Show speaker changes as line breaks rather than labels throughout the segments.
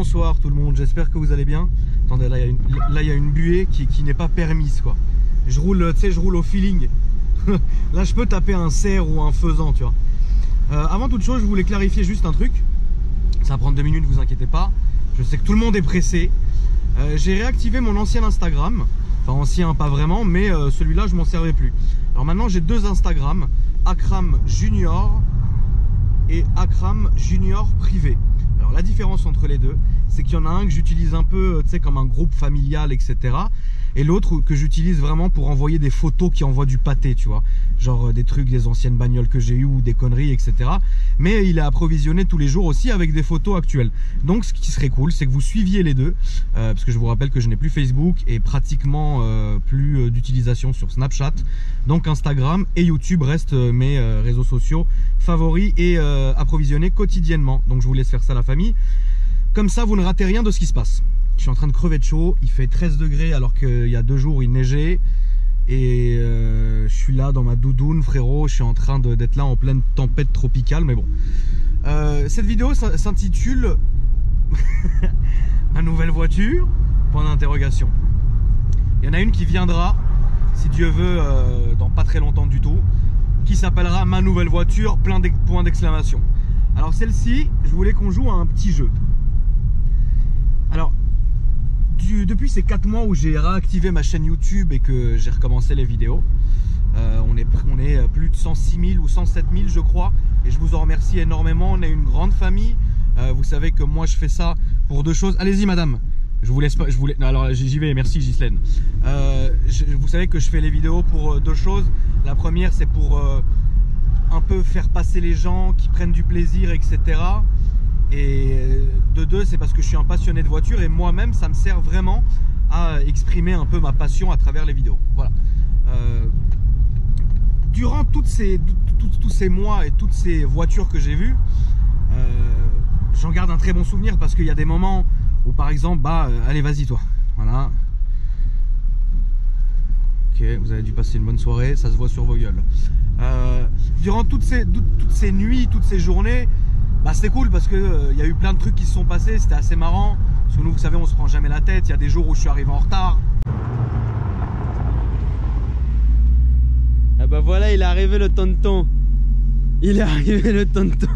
bonsoir tout le monde, j'espère que vous allez bien. Attendez, là il y a une buée qui n'est pas permise quoi. Je roule, tu sais, je roule au feeling. Là je peux taper un cerf ou un faisan, tu vois. Avant toute chose, je voulais clarifier juste un truc. Ça va prendre 2 minutes, vous inquiétez pas. Je sais que tout le monde est pressé. J'ai réactivé mon ancien Instagram. Enfin ancien pas vraiment, mais celui-là je m'en servais plus. Alors maintenant j'ai 2 Instagram, Akram Junior et Akram Junior privé. Alors la différence entre les deux, c'est qu'il y en a un que j'utilise un peu, tu sais, comme un groupe familial, etc. Et l'autre que j'utilise vraiment pour envoyer des photos qui envoient du pâté, tu vois. Genre des trucs, des anciennes bagnoles que j'ai eues ou des conneries, etc. Mais il est approvisionné tous les jours aussi avec des photos actuelles. Donc ce qui serait cool, c'est que vous suiviez les deux. Parce que je vous rappelle que je n'ai plus Facebook et pratiquement plus d'utilisation sur Snapchat. Donc Instagram et YouTube restent mes réseaux sociaux favoris et approvisionnés quotidiennement. Donc je vous laisse faire ça la famille. Comme ça, vous ne ratez rien de ce qui se passe. Je suis en train de crever de chaud, il fait 13 degrés alors qu'il y a 2 jours il neigeait. Et je suis là dans ma doudoune, frérot, je suis en train d'être là en pleine tempête tropicale, mais bon. Cette vidéo s'intitule Ma nouvelle voiture, point d'interrogation. Il y en a une qui viendra, si Dieu veut, dans pas très longtemps du tout, qui s'appellera Ma nouvelle voiture, plein de points d'exclamation. Alors celle-ci, je voulais qu'on joue à un petit jeu. Alors, depuis ces 4 mois où j'ai réactivé ma chaîne YouTube et que j'ai recommencé les vidéos, on est plus de 106 000 ou 107 000 je crois, et je vous en remercie énormément. On est une grande famille. Vous savez que moi je fais ça pour 2 choses. Allez-y madame, je vous laisse pas, alors j'y vais, merci Ghislaine. Vous savez que je fais les vidéos pour 2 choses. La première c'est pour un peu faire passer les gens qui prennent du plaisir, etc. Et de 2, c'est parce que je suis un passionné de voiture et moi-même ça me sert vraiment à exprimer un peu ma passion à travers les vidéos. Voilà. Durant tous ces mois et toutes ces voitures que j'ai vues, j'en garde un très bon souvenir parce qu'il y a des moments où par exemple, allez vas-y toi, voilà. Ok, vous avez dû passer une bonne soirée, ça se voit sur vos gueules. Durant toutes ces nuits, toutes ces journées, c'était cool parce que y a eu plein de trucs qui se sont passés, c'était assez marrant. Parce que nous, vous savez, on se prend jamais la tête. Il y a des jours où je suis arrivé en retard.
Ah bah voilà, il est arrivé le tonton. Il est arrivé le tonton.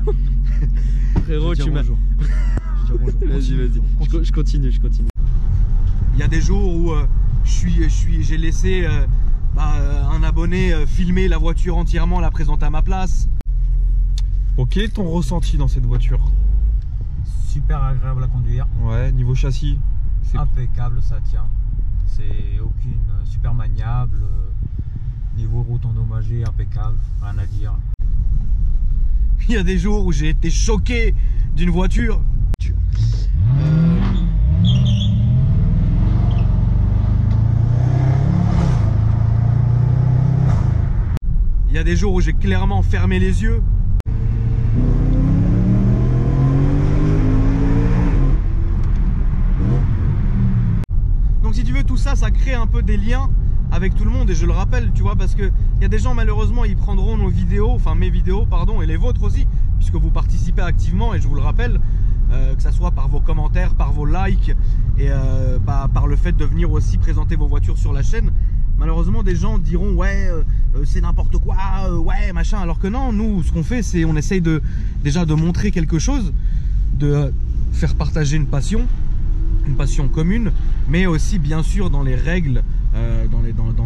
Frérot, tu m'as... Vas-y, vas-y. Je continue.
Il y a des jours où j'ai laissé un abonné filmer la voiture entièrement, la présenter à ma place.
Bon, quel est ton ressenti dans cette voiture?
Super agréable à conduire.
Ouais, niveau châssis,
impeccable, ça tient. C'est aucune super maniable. Niveau route endommagée, impeccable, rien à dire.
Il y a des jours où j'ai été choqué d'une voiture. Il y a des jours où j'ai clairement fermé les yeux. Donc si tu veux, tout ça, ça crée un peu des liens avec tout le monde. Et je le rappelle, tu vois, parce que il y a des gens, malheureusement, ils prendront nos vidéos, enfin mes vidéos, pardon, et les vôtres aussi, puisque vous participez activement, et je vous le rappelle, que ça soit par vos commentaires, par vos likes, et par le fait de venir aussi présenter vos voitures sur la chaîne. Malheureusement, des gens diront ouais, c'est n'importe quoi, ouais, machin. Alors que non, nous, ce qu'on fait, c'est on essaye déjà de montrer quelque chose, de faire partager une passion commune, mais aussi bien sûr dans les règles,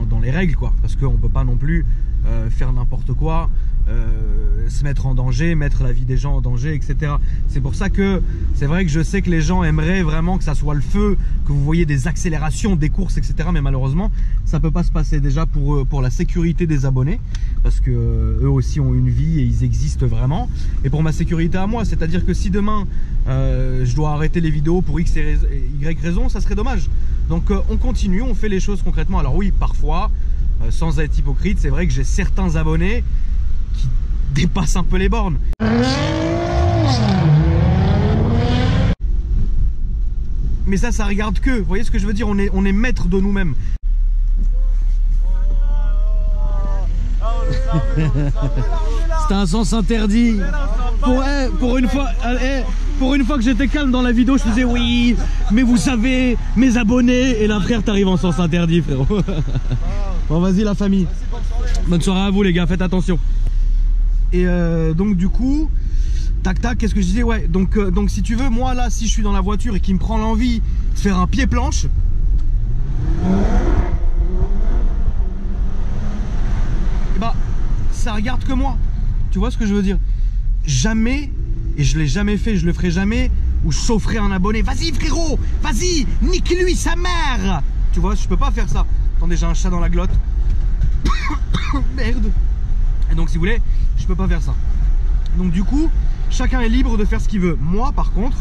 dans les règles quoi, parce qu'on peut pas non plus faire n'importe quoi, se mettre en danger, mettre la vie des gens en danger, etc. C'est pour ça que c'est vrai que je sais que les gens aimeraient vraiment que ça soit le feu, que vous voyez des accélérations, des courses, etc. Mais malheureusement, ça peut pas se passer, déjà pour la sécurité des abonnés, parce que eux aussi ont une vie et ils existent vraiment, et pour ma sécurité à moi, c'est-à-dire que si demain je dois arrêter les vidéos pour X et Y raison, ça serait dommage. Donc on continue, on fait les choses concrètement. Alors oui, parfois, sans être hypocrite, c'est vrai que j'ai certains abonnés qui dépassent un peu les bornes. Mais ça regarde que, vous voyez ce que je veux dire, on est maître de nous-mêmes.
C'était un sens interdit. Pour une fois,
Pour une fois que j'étais calme dans la vidéo, je faisais oui, mais vous savez, mes abonnés. Et là, frère, t'arrives en sens interdit, frérot. Bon, vas-y, la famille. Bonne soirée à vous, les gars, faites attention. Et donc, du coup, tac, tac, qu'est-ce que je disais? Ouais, donc si tu veux, moi, là, si je suis dans la voiture et qu'il me prend l'envie de faire un pied-planche, et bah, ça regarde que moi. Tu vois ce que je veux dire? Jamais, et je l'ai jamais fait, je le ferai jamais, où je chaufferai un abonné. Vas-y frérot, vas-y, nique-lui sa mère. Tu vois, je peux pas faire ça. Attendez, j'ai un chat dans la glotte. Merde. Et donc si vous voulez, je peux pas faire ça. Donc du coup, chacun est libre de faire ce qu'il veut. Moi par contre,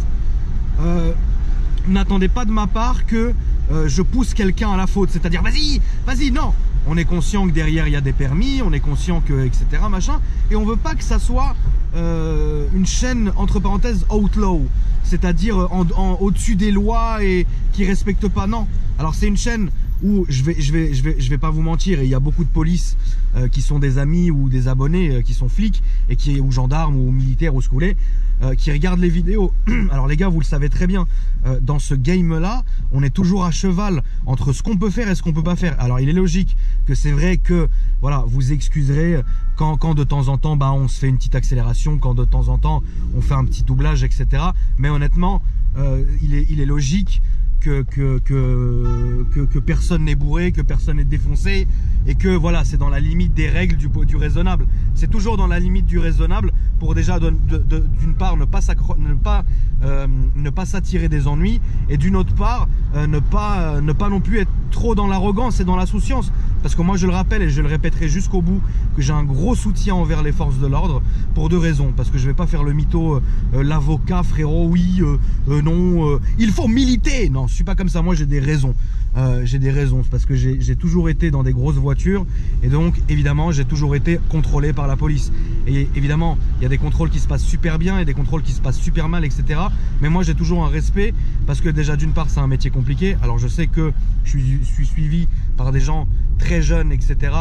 n'attendez pas de ma part que je pousse quelqu'un à la faute. C'est-à-dire, vas-y, vas-y, non. On est conscient que derrière il y a des permis, on est conscient que etc machin, et on veut pas que ça soit une chaîne entre parenthèses outlaw, c'est-à-dire au-dessus des lois et qui respecte pas. Non. Alors c'est une chaîne où je vais pas vous mentir, et il y a beaucoup de police qui sont des amis ou des abonnés qui sont flics et ou gendarmes ou militaires ou ce que vous voulez, qui regardent les vidéos. Alors les gars, vous le savez très bien, dans ce game là, on est toujours à cheval entre ce qu'on peut faire et ce qu'on peut pas faire. Alors il est logique que c'est vrai que voilà, vous excuserez quand de temps en temps bah, on se fait une petite accélération, quand de temps en temps on fait un petit doublage, etc. Mais honnêtement, il est logique que personne n'est bourré, que personne n'est défoncé, et que voilà, c'est dans la limite des règles du raisonnable. C'est toujours dans la limite du raisonnable pour déjà d'une part ne pas s'attirer des ennuis, et d'une autre part ne pas non plus être trop dans l'arrogance et dans l'insouciance. Parce que moi je le rappelle et je le répéterai jusqu'au bout, que j'ai un gros soutien envers les forces de l'ordre pour deux raisons. Parce que je vais pas faire le mytho, l'avocat frérot, oui, non, il faut militer. Non, je suis pas comme ça, moi j'ai des raisons. J'ai des raisons, parce que j'ai toujours été dans des grosses voitures, et donc évidemment j'ai toujours été contrôlé par la police. Et évidemment il y a des contrôles qui se passent super bien et des contrôles qui se passent super mal, etc. Mais moi j'ai toujours un respect, parce que déjà d'une part c'est un métier compliqué. Alors je sais que je suis suivi par des gens très jeunes, etc.,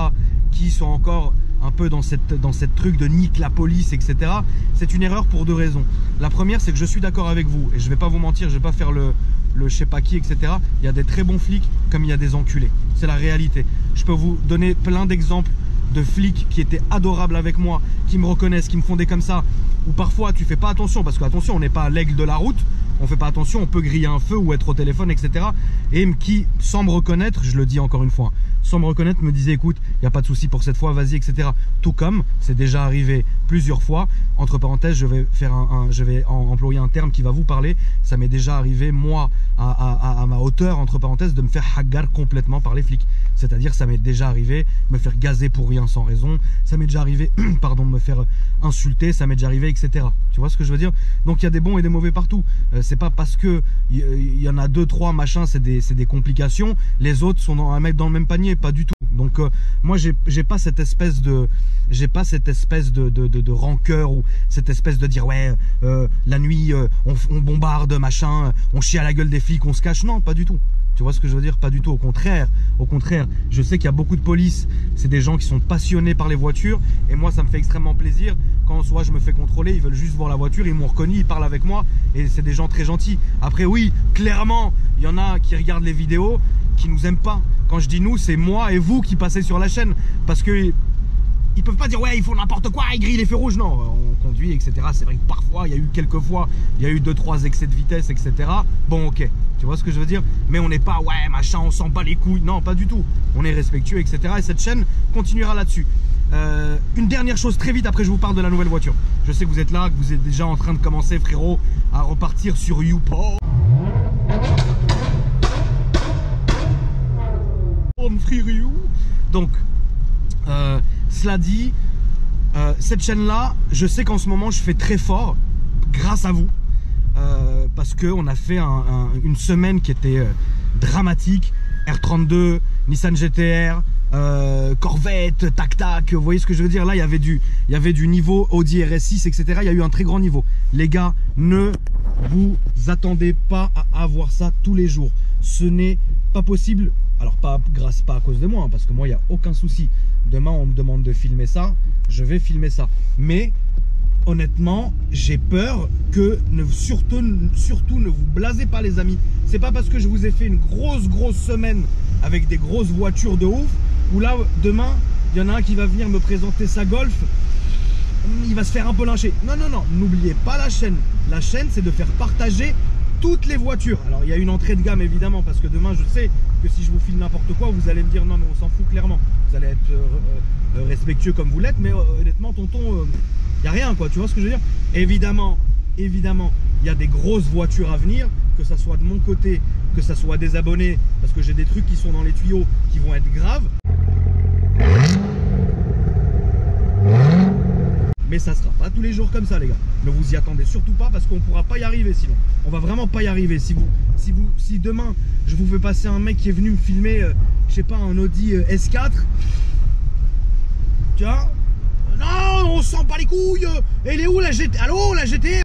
qui sont encore un peu dans cette truc de nique la police, etc. C'est une erreur pour deux raisons. La première, c'est que je suis d'accord avec vous, et je vais pas vous mentir, je vais pas faire le je sais pas qui, etc. Il y a des très bons flics comme il y a des enculés. C'est la réalité. Je peux vous donner plein d'exemples de flics qui étaient adorables avec moi, qui me reconnaissent, qui me font des comme ça, ou parfois tu fais pas attention, parce que attention, on n'est pas à l'aigle de la route, on fait pas attention, on peut griller un feu ou être au téléphone, etc. Et qui, sans me reconnaître, je le dis encore une fois, sans me reconnaître, me disait écoute, il n'y a pas de souci pour cette fois, vas-y, etc. Tout comme c'est déjà arrivé plusieurs fois. Entre parenthèses, je vais employer un terme qui va vous parler. Ça m'est déjà arrivé, moi, à ma hauteur, entre parenthèses, de me faire hagar complètement par les flics. C'est-à-dire, ça m'est déjà arrivé de me faire gazer pour rien sans raison. Ça m'est déjà arrivé, pardon, de me faire insulter. Ça m'est déjà arrivé, etc. Tu vois ce que je veux dire? Donc, il y a des bons et des mauvais partout. C'est pas parce que il y en a 2, 3 machin, c'est des complications. Les autres sont à mettre dans le même panier, pas du tout. Donc moi j'ai pas cette espèce de rancœur, ou cette espèce de dire ouais la nuit on bombarde machin, on chie à la gueule des flics, on se cache. Non, pas du tout. Tu vois ce que je veux dire? Pas du tout. Au contraire, je sais qu'il y a beaucoup de police, c'est des gens qui sont passionnés par les voitures, et moi ça me fait extrêmement plaisir quand soit je me fais contrôler, ils veulent juste voir la voiture, ils m'ont reconnu, ils parlent avec moi, et c'est des gens très gentils. Après oui, clairement, il y en a qui regardent les vidéos qui nous aiment pas. Quand je dis nous, c'est moi et vous qui passez sur la chaîne, parce que ils peuvent pas dire ouais ils font n'importe quoi, ils grillent les feux rouges. Non, on conduit, etc. C'est vrai que parfois il y a eu quelques fois, il y a eu 2-3 excès de vitesse, etc. Bon ok, tu vois ce que je veux dire? Mais on n'est pas ouais machin, on s'en bat les couilles. Non, pas du tout. On est respectueux, etc. Et cette chaîne continuera là-dessus. Une dernière chose très vite, après je vous parle de la nouvelle voiture. Je sais que vous êtes là, que vous êtes déjà en train de commencer, frérot, à repartir sur YouPorn. Donc cela dit, cette chaîne là, je sais qu'en ce moment je fais très fort grâce à vous, parce que on a fait une semaine qui était dramatique. R32, Nissan GT-R, Corvette, tac tac, vous voyez ce que je veux dire? Là il y avait du niveau Audi RS6, etc. Il y a eu un très grand niveau. Les gars, ne vous attendez pas à avoir ça tous les jours. Ce n'est pas possible. Alors pas à cause de moi, hein, parce que moi il n'y a aucun souci. Demain on me demande de filmer ça, je vais filmer ça. Mais honnêtement, j'ai peur que surtout ne vous blasez pas les amis. C'est pas parce que je vous ai fait une grosse semaine avec des grosses voitures de ouf, où là demain il y en a un qui va venir me présenter sa Golf, il va se faire un peu lyncher. Non, n'oubliez pas la chaîne. La chaîne, c'est de faire partager toutes les voitures. Alors il y a une entrée de gamme évidemment, parce que demain je sais que si je vous filme n'importe quoi, vous allez me dire non mais on s'en fout clairement. Vous allez être respectueux comme vous l'êtes, mais honnêtement tonton, il n'y a rien quoi, tu vois ce que je veux dire. Évidemment, il y a des grosses voitures à venir, que ça soit de mon côté, que ça soit des abonnés, parce que j'ai des trucs qui sont dans les tuyaux qui vont être graves. Mais ça sera pas tous les jours comme ça les gars. Ne vous y attendez surtout pas, parce qu'on pourra pas y arriver sinon. On va vraiment pas y arriver. Si demain je vous fais passer un mec qui est venu me filmer, je sais pas, un Audi S4. Tu vois, non, on sent pas les couilles. Elle est où la GT? Allô la GT?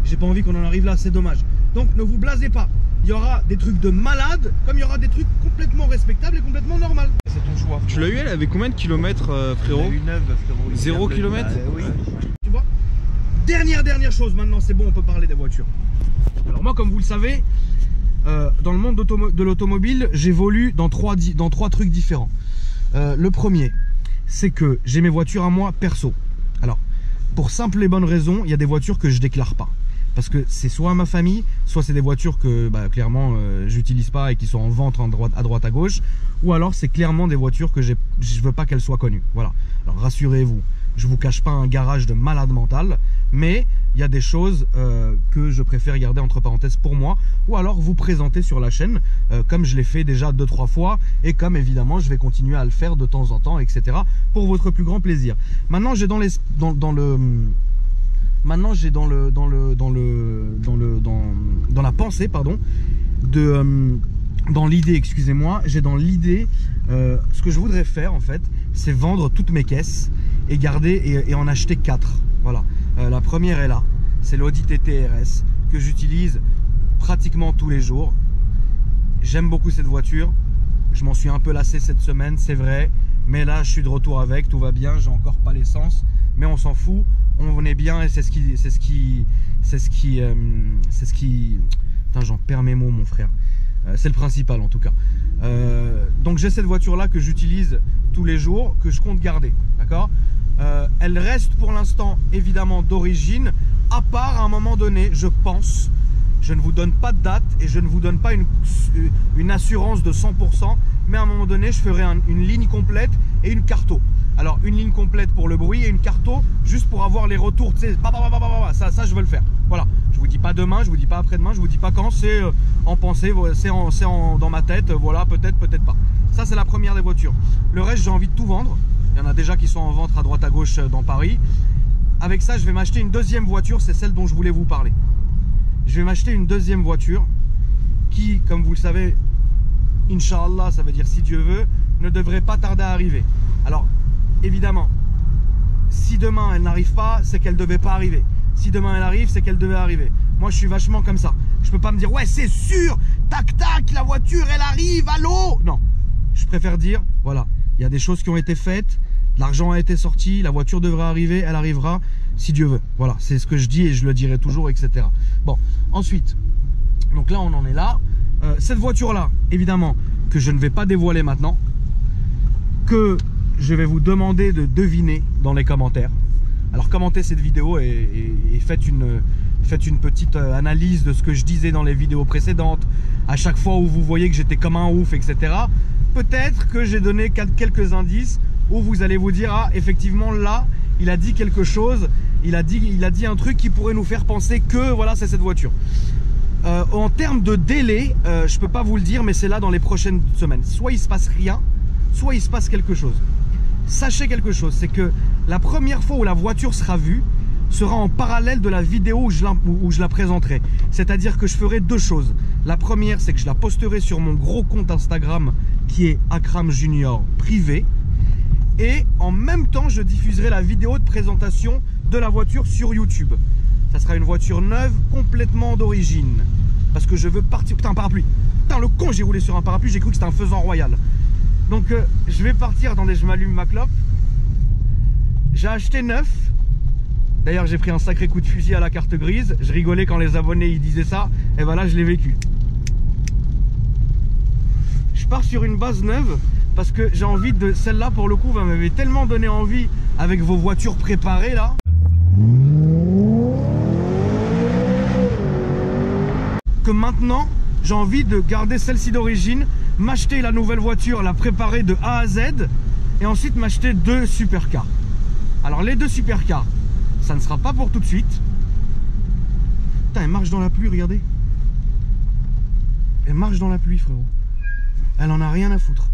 J'ai pas envie qu'on en arrive là, c'est dommage. Donc ne vous blasez pas. Il y aura des trucs de malade, comme il y aura des trucs complètement respectables et complètement normal.
C'est ton choix.
Tu l'as eu, elle avait combien de kilomètres, frérot?
Elle a eu 9, frérot.
0 km?
Oui.
Tu vois. Dernière chose, maintenant c'est bon, on peut parler des voitures. Alors moi, comme vous le savez, dans le monde de l'automobile, j'évolue dans trois trucs différents. Le premier, c'est que j'ai mes voitures à moi perso. Alors, pour simple et bonne raison, il y a des voitures que je déclare pas. Parce que c'est soit ma famille, soit c'est des voitures que clairement j'utilise pas et qui sont en vente à droite à gauche, ou alors c'est clairement des voitures que je veux pas qu'elles soient connues. Voilà. Alors rassurez-vous, je vous cache pas un garage de malade mental, mais il y a des choses que je préfère garder entre parenthèses pour moi, ou alors vous présenter sur la chaîne, comme je l'ai fait déjà 2-3 fois, et comme évidemment je vais continuer à le faire de temps en temps, etc. pour votre plus grand plaisir. Maintenant j'ai dans la pensée, pardon, dans l'idée, excusez-moi, j'ai dans l'idée, ce que je voudrais faire en fait, c'est vendre toutes mes caisses et garder et en acheter 4. Voilà. La première est là, c'est l'Audi TT RS que j'utilise pratiquement tous les jours. J'aime beaucoup cette voiture. Je m'en suis un peu lassé cette semaine, c'est vrai, mais là je suis de retour avec, tout va bien, j'ai encore pas l'essence, mais on s'en fout. On est bien et c'est ce qui, putain, j'en perds mes mots mon frère. C'est le principal en tout cas. Donc j'ai cette voiture là que j'utilise tous les jours, que je compte garder, d'accord. Elle reste pour l'instant évidemment d'origine, à part à un moment donné, je pense, je ne vous donne pas de date et je ne vous donne pas une assurance de 100%, mais à un moment donné je ferai une ligne complète et une carto. Alors une ligne complète pour le bruit et une carto juste pour avoir les retours, tu sais, ça je veux le faire. Voilà, je vous dis pas demain, je vous dis pas après-demain, je vous dis pas quand, c'est en pensée, c'est dans ma tête, voilà, peut-être pas. Ça c'est la première des voitures. Le reste j'ai envie de tout vendre. Il y en a déjà qui sont en vente à droite à gauche dans Paris. Avec ça je vais m'acheter une deuxième voiture, c'est celle dont je voulais vous parler. Je vais m'acheter une deuxième voiture qui, comme vous le savez, Inch'Allah, ça veut dire si Dieu veut, ne devrait pas tarder à arriver. Alors évidemment, si demain elle n'arrive pas, c'est qu'elle devait pas arriver. Si demain elle arrive, c'est qu'elle devait arriver. Moi je suis vachement comme ça. Je peux pas me dire ouais c'est sûr, tac tac, la voiture elle arrive, allô. Non, je préfère dire voilà, il y a des choses qui ont été faites, l'argent a été sorti, la voiture devrait arriver, elle arrivera si Dieu veut. Voilà, c'est ce que je dis et je le dirai toujours, etc. Bon, ensuite, donc là on en est là. Cette voiture là, évidemment, que je ne vais pas dévoiler maintenant, que je vais vous demander de deviner dans les commentaires. Alors commentez cette vidéo et faites une petite analyse de ce que je disais dans les vidéos précédentes. À chaque fois où vous voyez que j'étais comme un ouf, etc. Peut-être que j'ai donné quelques indices où vous allez vous dire ah effectivement là il a dit quelque chose, il a dit un truc qui pourrait nous faire penser que voilà c'est cette voiture. En termes de délai, je peux pas vous le dire, mais c'est là dans les prochaines semaines. Soit il se passe rien, soit il se passe quelque chose. Sachez quelque chose, c'est que la première fois où la voiture sera vue sera en parallèle de la vidéo où je la présenterai. C'est-à-dire que je ferai deux choses. La première, c'est que je la posterai sur mon gros compte Instagram qui est Akram Junior privé. Et en même temps, je diffuserai la vidéo de présentation de la voiture sur YouTube. Ça sera une voiture neuve, complètement d'origine. Parce que je veux partir... Putain, un parapluie. Putain, le con, j'ai roulé sur un parapluie, j'ai cru que c'était un faisan royal. Donc, je vais partir... Attendez, je m'allume ma clope. j'ai acheté neuf. D'ailleurs j'ai pris un sacré coup de fusil à la carte grise. Je rigolais quand les abonnés ils disaient ça. Et ben là je l'ai vécu. Je pars sur une base neuve parce que j'ai envie de... Celle-là pour le coup vous m'avez tellement donné envie avec vos voitures préparées là. Que maintenant j'ai envie de garder celle-ci d'origine, m'acheter la nouvelle voiture, la préparer de A à Z et ensuite m'acheter 2 supercars. Alors les 2 supercars, ça ne sera pas pour tout de suite. Putain, elle marche dans la pluie, regardez. Elle marche dans la pluie, frérot. Elle en a rien à foutre.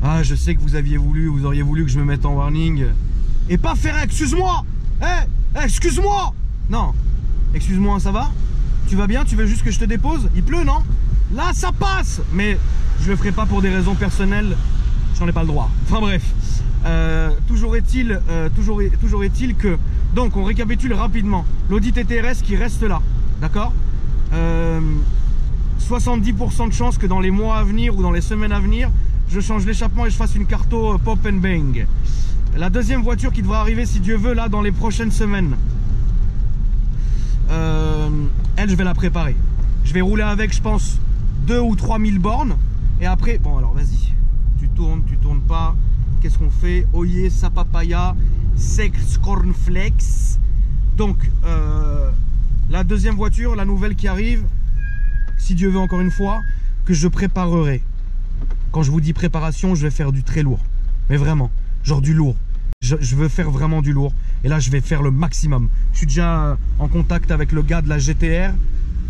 Ah, je sais que vous auriez voulu que je me mette en warning. Et pas faire excuse-moi. Excuse-moi. Non, excuse-moi, ça va? Tu vas bien? Tu veux juste que je te dépose? Il pleut, non? Là, ça passe. Mais je le ferai pas pour des raisons personnelles. J'en ai pas le droit. Enfin bref. Toujours est-il que... Donc, on récapitule rapidement. L'Audi TT-RS qui reste là. D'accord? 70% de chance que dans les mois à venir ou dans les semaines à venir, je change l'échappement et je fasse une carto pop and bang. La deuxième voiture qui devra arriver, si Dieu veut, là, dans les prochaines semaines. Elle, je vais la préparer. Je vais rouler avec, je pense, 2 ou 3 000 bornes. Et après, bon, alors, vas-y. Tu tournes pas. Qu'est-ce qu'on fait? Oye, sapapaya, sex cornflakes. Donc, la deuxième voiture, la nouvelle qui arrive, si Dieu veut encore une fois, que je préparerai. Quand je vous dis préparation, je vais faire du très lourd. Mais vraiment, genre du lourd. Je veux faire vraiment du lourd. Et là, je vais faire le maximum. Je suis déjà en contact avec le gars de la GTR.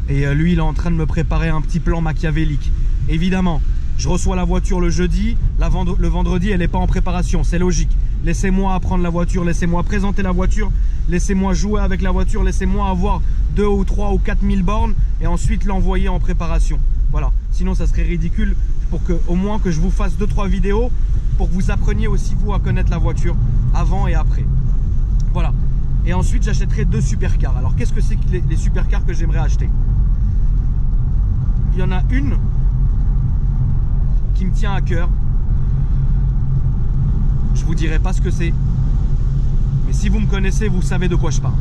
Et lui, il est en train de me préparer un petit plan machiavélique. Évidemment, je reçois la voiture le jeudi. Le vendredi, elle n'est pas en préparation. C'est logique. Laissez-moi apprendre la voiture. Laissez-moi présenter la voiture. Laissez-moi jouer avec la voiture. Laissez-moi avoir 2 ou 3 ou 4 000 bornes. Et ensuite l'envoyer en préparation. Voilà. Sinon, ça serait ridicule. Pour que, au moins que je vous fasse 2-3 vidéos. Pour que vous appreniez aussi, vous, à connaître la voiture avant et après. Voilà. Et ensuite, j'achèterai 2 supercars. Alors, qu'est-ce que c'est que les supercars que j'aimerais acheter? Il y en a une qui me tient à cœur. Je vous dirai pas ce que c'est. Mais si vous me connaissez, vous savez de quoi je parle.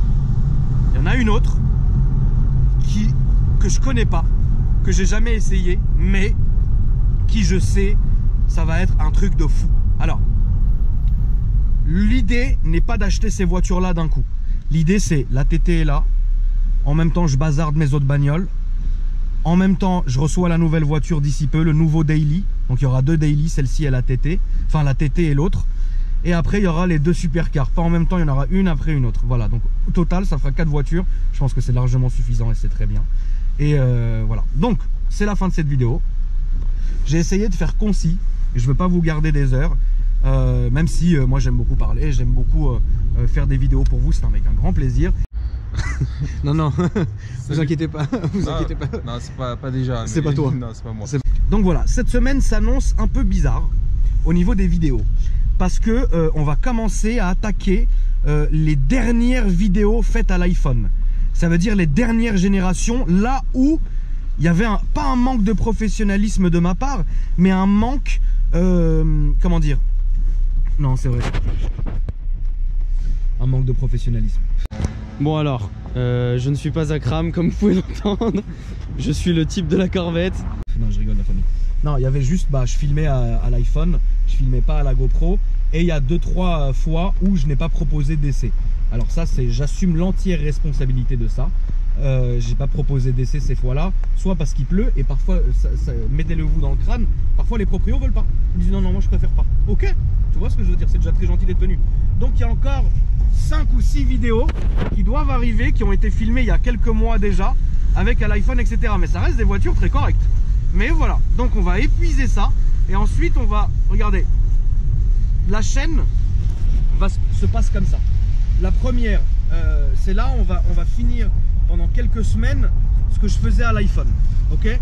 Il y en a une autre que je connais pas, que j'ai jamais essayé, mais qui je sais, ça va être un truc de fou. Alors, l'idée n'est pas d'acheter ces voitures-là d'un coup. L'idée, c'est la TT est là. En même temps, je bazarde mes autres bagnoles. En même temps, je reçois la nouvelle voiture d'ici peu, le nouveau Daily. Donc, il y aura 2 Daily, celle-ci et la TT. Enfin, la TT et l'autre. Et après, il y aura les 2 supercars. Pas en même temps, il y en aura une après une autre. Voilà, donc au total, ça fera 4 voitures. Je pense que c'est largement suffisant et c'est très bien. Et voilà. Donc, c'est la fin de cette vidéo. J'ai essayé de faire concis. Je ne veux pas vous garder des heures. Même si moi, j'aime beaucoup parler. J'aime beaucoup faire des vidéos pour vous. C'est avec un grand plaisir. Non, non, vous inquiétez pas. Vous inquiétez pas.
Non, c'est pas déjà.
C'est pas toi.
Non, c'est pas moi.
Donc voilà, cette semaine s'annonce un peu bizarre au niveau des vidéos. Parce que on va commencer à attaquer les dernières vidéos faites à l'iPhone. Ça veut dire les dernières générations, là où il y avait pas un manque de professionnalisme de ma part, mais un manque, comment dire? Non, c'est vrai. Un manque de professionnalisme.
Bon alors, je ne suis pas à Cram comme vous pouvez l'entendre. Je suis le type de la Corvette.
Non, je rigole la famille. Non, il y avait juste, je filmais à l'iPhone, je filmais pas à la GoPro. Et il y a 2-3 fois où je n'ai pas proposé d'essai. Alors ça, j'assume l'entière responsabilité de ça. J'ai pas proposé d'essai ces fois-là. Soit parce qu'il pleut et parfois, mettez-le vous dans le crâne. Parfois les proprios veulent pas. Ils disent non, non, moi je préfère pas. Ok, tu vois ce que je veux dire, c'est déjà très gentil d'être venu. Donc il y a encore 5 ou 6 vidéos qui doivent arriver, qui ont été filmées il y a quelques mois déjà, avec à l'iPhone, etc. Mais ça reste des voitures très correctes. Mais voilà, donc on va épuiser ça. Et ensuite on va, regardez, la chaîne se passe comme ça. La première, c'est là, on va finir pendant quelques semaines ce que je faisais à l'iPhone. Ok,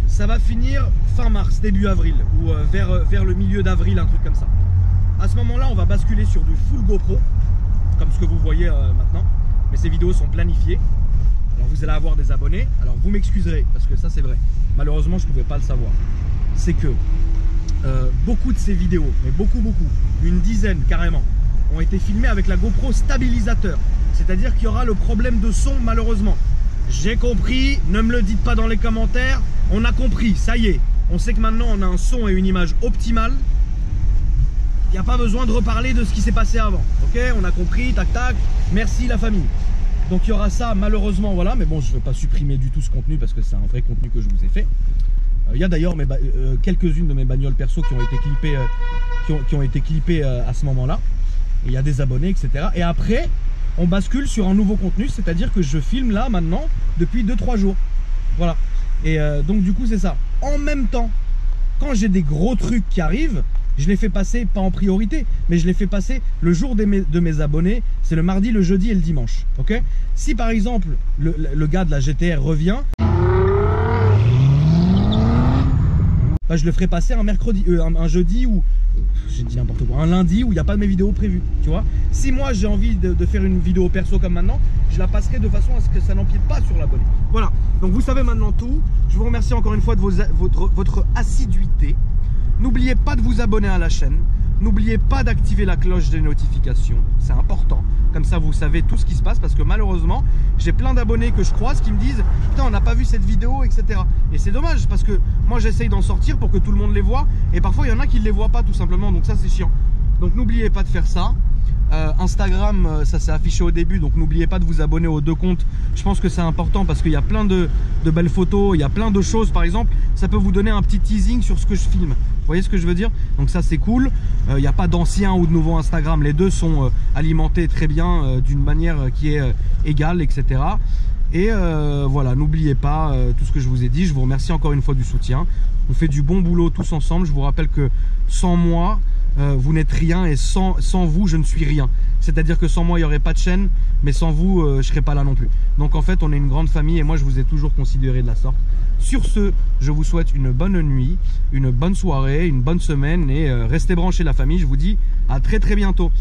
ça va finir fin mars, début avril, ou vers le milieu d'avril, un truc comme ça. À ce moment-là, on va basculer sur du full GoPro, comme ce que vous voyez maintenant. Mais ces vidéos sont planifiées. Alors vous allez avoir des abonnés. Alors vous m'excuserez, parce que ça c'est vrai. Malheureusement, je ne pouvais pas le savoir. C'est que beaucoup de ces vidéos, mais beaucoup, une dizaine carrément, ont été filmées avec la GoPro stabilisateur. C'est-à-dire qu'il y aura le problème de son malheureusement. J'ai compris, ne me le dites pas dans les commentaires, on a compris, ça y est. On sait que maintenant on a un son et une image optimale. Il n'y a pas besoin de reparler de ce qui s'est passé avant. Ok, on a compris, tac tac, merci la famille. Donc il y aura ça malheureusement, voilà, mais bon, je ne vais pas supprimer du tout ce contenu parce que c'est un vrai contenu que je vous ai fait. Il y a d'ailleurs quelques-unes de mes bagnoles perso qui ont été clippées, à ce moment-là. Il y a des abonnés, etc. Et après, on bascule sur un nouveau contenu, c'est-à-dire que je filme là maintenant depuis 2-3 jours. Voilà. Et donc du coup c'est ça. En même temps, quand j'ai des gros trucs qui arrivent, je les fais passer, pas en priorité, mais je les fais passer le jour de mes abonnés. C'est le mardi, le jeudi et le dimanche. Ok. Si par exemple le gars de la GTR revient, bah, je le ferai passer un mercredi, un jeudi ou j'ai dit n'importe quoi, un lundi où il n'y a pas de mes vidéos prévues, tu vois. Si moi j'ai envie de faire une vidéo perso comme maintenant, je la passerai de façon à ce que ça n'empiète pas sur l'abonné. Voilà, donc vous savez maintenant tout. Je vous remercie encore une fois de votre assiduité. N'oubliez pas de vous abonner à la chaîne. N'oubliez pas d'activer la cloche des notifications, c'est important. Comme ça vous savez tout ce qui se passe, parce que malheureusement j'ai plein d'abonnés que je croise qui me disent putain on n'a pas vu cette vidéo, etc. Et c'est dommage parce que moi j'essaye d'en sortir pour que tout le monde les voit, et parfois il y en a qui ne les voient pas tout simplement, donc ça c'est chiant. Donc n'oubliez pas de faire ça. Instagram, ça s'est affiché au début, donc n'oubliez pas de vous abonner aux 2 comptes. Je pense que c'est important parce qu'il y a plein de belles photos, il y a plein de choses. Par exemple, ça peut vous donner un petit teasing sur ce que je filme. Vous voyez ce que je veux dire? Donc ça c'est cool. Il n'y a pas d'ancien ou de nouveau Instagram, les deux sont alimentés très bien d'une manière qui est égale, etc. Et voilà, n'oubliez pas tout ce que je vous ai dit. Je vous remercie encore une fois du soutien. On fait du bon boulot tous ensemble. Je vous rappelle que sans moi, vous n'êtes rien, et sans vous je ne suis rien. C'est à dire que sans moi il n'y aurait pas de chaîne, mais sans vous je ne serais pas là non plus. Donc en fait on est une grande famille, et moi je vous ai toujours considéré de la sorte. Sur ce, je vous souhaite une bonne nuit, une bonne soirée, une bonne semaine, et restez branchés la famille. Je vous dis à très bientôt.